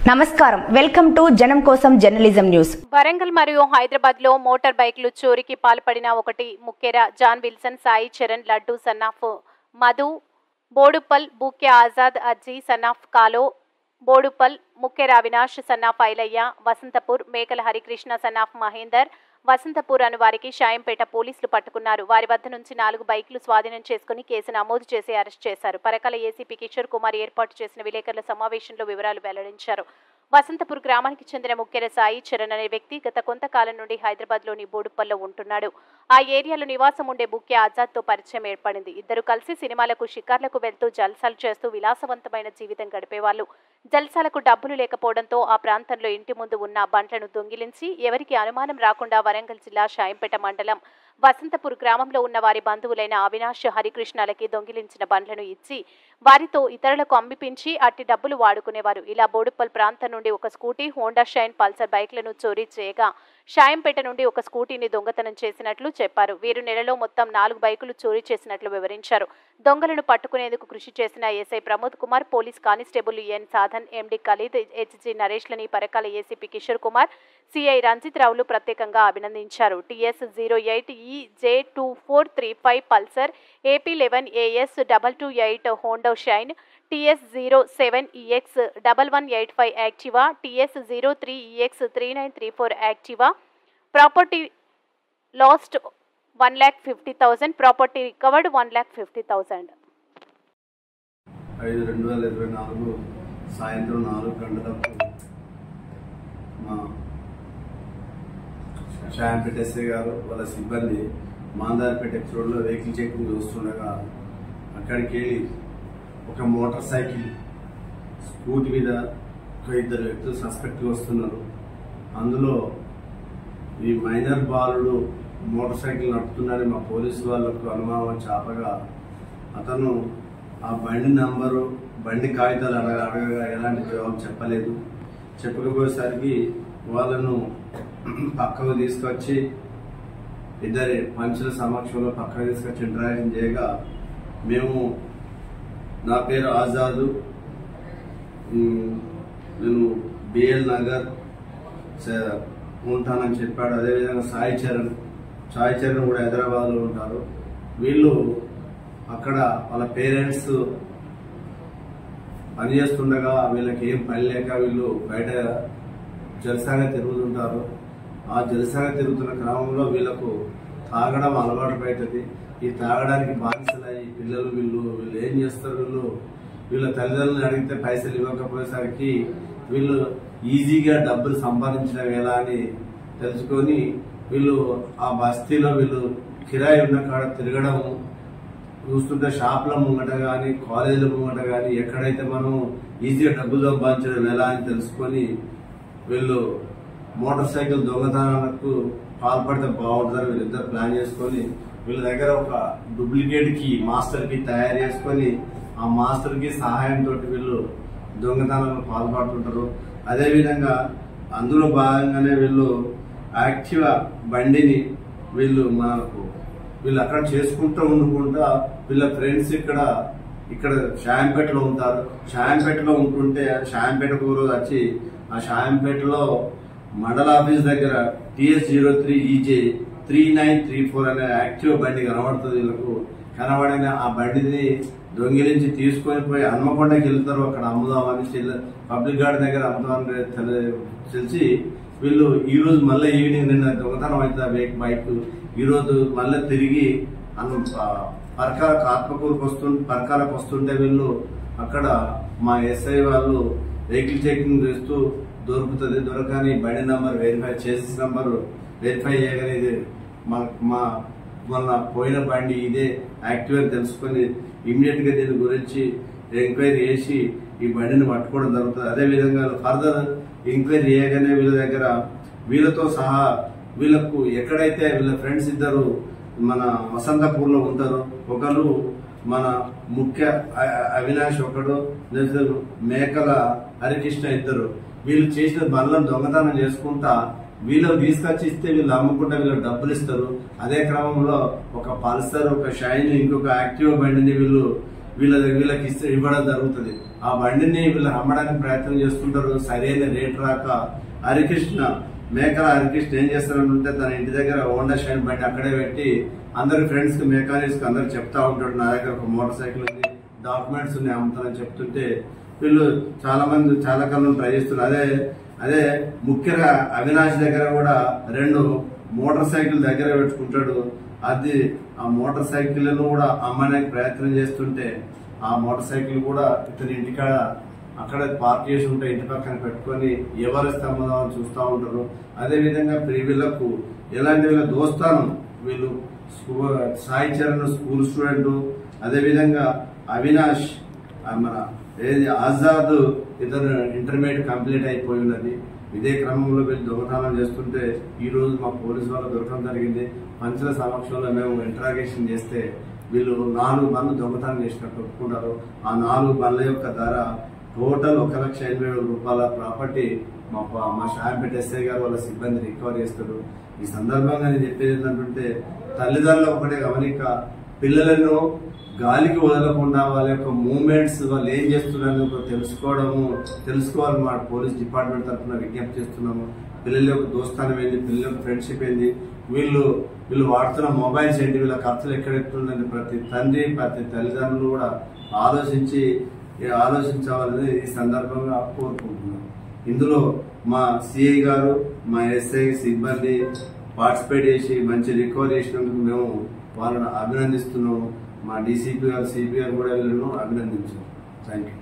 నమస్కారం welcome to జనం కోసం జర్నలిజం న్యూస్. వరంగల్ మరియు హైదరాబాద్ లో మోటార్ బైక్లు చోరీకి పాల్పడిన ఒకటి ముఖ్యరా John Wilson, Sai Charan, Laddu son of Madhu, Boduppal Bhukya Azad, Ajji son of Kalo, Boduppal ముఖ్యరా అవినాష్ సన్నాఫ్ ఐలయ్య, వసంతపూర్ మేకల హరికృష్ణ సన్నాఫ్ మహేందర్, వసంతపూర్ అను వారికి షాయంపేట పోలీసులు పట్టుకున్నారు. వారి వద్ద నుంచి 4 బైకులు స్వాధీనం చేసుకుని కేసు నమోదు చేసి అరెస్ట్ చేశారు. పరకాల ఏసీపీ కిషోర్ కుమార్ ఏర్పాటు చేసిన విలేకరుల సమావేశంలో వివరాలు వెల్లడించారు. వసంతపూర్ గ్రామానికి చెందిన ముఖ్యర సాయి చరణ్ అనే వ్యక్తి గత కొంతకాలం నుండి హైదరాబాద్లోని బోడుపల్లో ఉంటున్నాడు. ఆ ఏరియాలో నివాసం ఉండే బూక్య ఆజాద్తో పరిచయం ఏర్పడింది. ఇద్దరు కలిసి సినిమాలకు, షికార్లకు వెళ్తూ జల్సాలు చేస్తూ విలాసవంతమైన జీవితం గడిపేవాళ్లు. జల్సాలకు డబ్బులు లేకపోవడంతో ఆ ప్రాంతంలో ఇంటి ముందు ఉన్న బండ్లను దొంగిలించి ఎవరికి అనుమానం రాకుండా వరంగల్ జిల్లా షాయంపేట మండలం వసంతపూర్ గ్రామంలో ఉన్న వారి బంధువులైన అవినాష్, హరికృష్ణలకి దొంగిలించిన బండ్లను ఇచ్చి వారితో ఇతరులకు అమ్మిపించి అట్టి డబ్బులు వాడుకునేవారు. ఇలా బోడుపల్ ప్రాంతం నుండి ఒక స్కూటీ, హోండా షైన్, పల్సర్ బైక్లను చోరీ చేయగా షాయంపేట నుండి ఒక స్కూటీని దొంగతనం చేసినట్లు చెప్పారు. వీరు నెలలో మొత్తం 4 బైకులు చోరీ చేసినట్లు వివరించారు. దొంగలను పట్టుకునేందుకు కృషి చేసిన SI Pramod Kumar, police constable N Sadhan, MD Khalid, HG నరేష్లని పరకాల ఏసీపీ కిషోర్ కుమార్, సిఐ రంజిత్ రావులు ప్రత్యేకంగా అభినందించారు. TS 08EJ2435 Pulsar, AP11AS 228 Honda Shine, TS 07EX1185 Activa, TS 03EX3934 Activa. Property lost 1,50,000, property recovered 1,50,000. 5/2024 సాయంత్రం 4 గంటలకు మా షాయంపేట ఎస్ఐ గారు వాళ్ళ సిబ్బంది మాందార్పేట ఎక్స్ రోడ్లో వెహికల్ చెకింగ్ చూస్తుండగా అక్కడికి వెళ్ళి ఒక మోటార్ సైకిల్, స్కూటీ మీద ఒక 2 వ్యక్తులు సస్పెక్ట్గా వస్తున్నారు. అందులో ఈ మైనర్ బాలుడు మోటార్ సైకిల్ నడుపుతున్నారని మా పోలీసు వాళ్ళకు అనుమానం చాపగా అతను ఆ బండి నంబరు, బండి కాగితాలు అడగగా ఎలాంటి జవాబు చెప్పలేదు. చెప్పకపోయేసరికి వాళ్ళను పక్కకు తీసుకొచ్చి ఇద్దరి పంచుల సమక్షంలో పక్కకు తీసుకొచ్చి ఇంటరాక్షన్ చేయగా మేము, నా పేరు ఆజాదు, నేను బిఎల్ నగర్ ఉంటానని చెప్పాడు. అదేవిధంగా సాయి చరణ్ కూడా హైదరాబాద్లో ఉంటారు. వీళ్ళు అక్కడ వాళ్ళ పేరెంట్స్ పనిచేస్తుండగా వీళ్ళకి ఏం పని లేక వీళ్ళు బయట జలసాగా తిరుగుతుంటారు. ఆ జలసాగా తిరుగుతున్న క్రమంలో వీళ్ళకు తాగడం అలవాటు అవుతుంది. ఈ తాగడానికి బానిసలయ్యి పిల్లలు వీళ్ళు ఏం చేస్తారు, వీళ్ళ తల్లిదండ్రులను అడిగితే పైసలు ఇవ్వకపోయేసరికి వీళ్ళు ఈజీగా డబ్బులు సంపాదించడం ఎలా అని తెలుసుకొని వీళ్ళు ఆ బస్తీలో వీళ్ళు కిరాయి ఉన్న కాడ తిరగడం చూస్తుంటే, షాపుల ముంగట కానీ, కాలేజీల ముంగట కానీ ఎక్కడైతే మనం ఈజీగా డబ్బులు సంపాదించడం ఎలా అని తెలుసుకొని వీళ్ళు మోటార్ సైకిల్ దొంగతనాలకు పాల్పడితే బాగుంటుందని వీళ్ళిద్దరు ప్లాన్ చేసుకొని వీళ్ళ దగ్గర ఒక డూప్లికేట్ కి, మాస్టర్ కి తయారు చేసుకొని ఆ మాస్టర్ కి సహాయంతో వీళ్ళు దొంగతనాలకు పాల్పడుతుంటారు. అదేవిధంగా అందులో భాగంగానే వీళ్ళు యాక్టివా బండిని వీళ్ళు అక్కడ చేసుకుంటూ ఉండుకుంటా వీళ్ళ ఫ్రెండ్స్ ఇక్కడ షాయంపేటలో ఉంటారు. షాయంపేటలో ఉంటుంటే షాయంపేటకు రోజు వచ్చి ఆ షాయంపేటలో మండల ఆఫీస్ దగ్గర TS 03EJ3934 అనే యాక్టివ్ బండి కనబడుతుంది. వీళ్ళకు కనబడిన ఆ బండిని దొంగిలించి తీసుకొని పోయి హన్మకొండకి వెళ్తారు. అక్కడ అమ్ముదామని పబ్లిక్ గార్డ్ దగ్గర అమ్ముదామని తెలిసి వీళ్ళు ఈ రోజు మళ్ళీ ఈవినింగ్ నిన్న దొంగతనం అవుతుంది బైక్. ఈ రోజు మళ్ళీ తిరిగి పరకాలకు వస్తుంటే వీళ్ళు అక్కడ మా ఎస్ఐ వాళ్ళు వెహికల్ చెకింగ్ చేస్తూ దొరకని బండి నంబర్ చేసేసి నంబర్ వెరిఫై చేయగానే ఇది మొన్న పోయిన బండి ఇదే యాక్టివ్ అని తెలుసుకొని ఇమ్మీడియట్ గా దీని గురించి ఎంక్వైరీ చేసి ఈ బండిని పట్టుకోవడం జరుగుతుంది. అదేవిధంగా ఫర్దర్ ఎంక్వైరీ చేయగానే వీళ్ళ దగ్గర వీళ్ళతో సహా వీళ్ళకు ఎక్కడైతే వీళ్ళ ఫ్రెండ్స్ ఇద్దరు మన వసంతపూర్ లో ఉంటారు, ఒకరు మన ముఖ్య అవినాష్, ఒకడు మేకల హరికృష్ణ, ఇద్దరు వీళ్ళు చేసిన బండ్లను దొంగతనం చేసుకుంటా వీళ్ళకి తీసుకొచ్చి ఇస్తే వీళ్ళు అమ్ముకుంటా వీళ్ళకి డబ్బులు ఇస్తారు. అదే క్రమంలో ఒక పల్సర్, ఒక షైన్, ఇంకొక యాక్టివ్ బండిని వీళ్ళకి ఇవ్వడం జరుగుతుంది. ఆ బండిని వీళ్ళు అమ్మడానికి ప్రయత్నం చేస్తుంటారు. సరైన రేట్ రాక హరికృష్ణ మేకల హరికృష్ణ ఏం చేస్తారంటే తన ఇంటి దగ్గర హోండా షైన్ బండి అక్కడే పెట్టి అందరి ఫ్రెండ్స్ కి మెకానిక్స్ కి అందరు చెప్తా ఉంటాడు, నా దగ్గర ఒక మోటార్ సైకిల్ ఉంది, డాక్యుమెంట్స్ ఉన్నాయి, అమ్ముతానని చెప్తుంటే వీళ్ళు చాలా మంది చాలా కాలం ట్రై చేస్తున్నారు. అదే ముఖ్యంగా అవినాష్ దగ్గర కూడా 2 మోటార్ సైకిల్ దగ్గర పెట్టుకుంటాడు. అది ఆ మోటార్ సైకిల్ కూడా అమ్మడానికి ప్రయత్నం చేస్తుంటే ఆ మోటార్ సైకిల్ కూడా ఇతని ఇంటికాడ అక్కడ పార్క్ చేసి ఉంటే ఇంటి పక్కన పెట్టుకొని ఎవరు స్తంభం చూస్తూ ఉంటారు. అదే విధంగా వీళ్ళకు ఎలాంటి వీళ్ళ దోస్తాను వీళ్ళు సాయి చరణ్ స్కూల్ స్టూడెంట్, అదే విధంగా అవినాష్ మన ఆజాద్ ఇతను ఇంటర్మీడియట్ కంప్లీట్ అయిపోయి ఉన్నది. ఇదే క్రమంలో వీళ్ళు దొంగతనం చేస్తుంటే ఈ రోజు మా పోలీసు వాళ్ళు దొరకడం జరిగింది. పంచుల సమక్షంలో మేము ఇంటరాగేషన్ చేస్తే వీళ్ళు 4 బండ్లు దొంగతనం చేసినట్టు ఒప్పుకుంటారు. ఆ 4 బండ్ల యొక్క ధర టోటల్ 1,80,000 రూపాయల ప్రాపర్టీ మా షాంపేట ఎస్ఐ గారు వాళ్ళ సిబ్బంది రికవర్ చేస్తారు. ఈ సందర్భంగా నేను చెప్పేది ఏంటంటే తల్లిదండ్రులు ఒకటే గమనిక, పిల్లలను గాలికి వదలకుండా వాళ్ళ యొక్క మూమెంట్స్ వాళ్ళు ఏం చేస్తున్నారో తెలుసుకోవాలని మా పోలీస్ డిపార్ట్మెంట్ తరఫున విజ్ఞప్తి చేస్తున్నాము. పిల్లల యొక్క దోస్తానం ఏంటి, పిల్లల యొక్క ఫ్రెండ్షిప్ ఏంటి, వీళ్ళు వాడుతున్న మొబైల్స్ ఏంటి, వీళ్ళ ఖర్చులు ఎక్కడెత్తుందని ప్రతి తండ్రి ప్రతి తల్లిదండ్రులు కూడా ఆలోచించాలని ఈ సందర్భంగా కోరుకుంటున్నాం. ఇందులో మా సిఐ గారు మా ఎస్ఐ సిబ్బంది పార్టిసిపేట్ చేసి మంచి రికవరీ చేసినందుకు మేము వాళ్ళని అభినందిస్తున్నాము. మా డీసీపీ గారు సిపి గారు కూడా వీళ్ళను అభినందించారు. Thank you.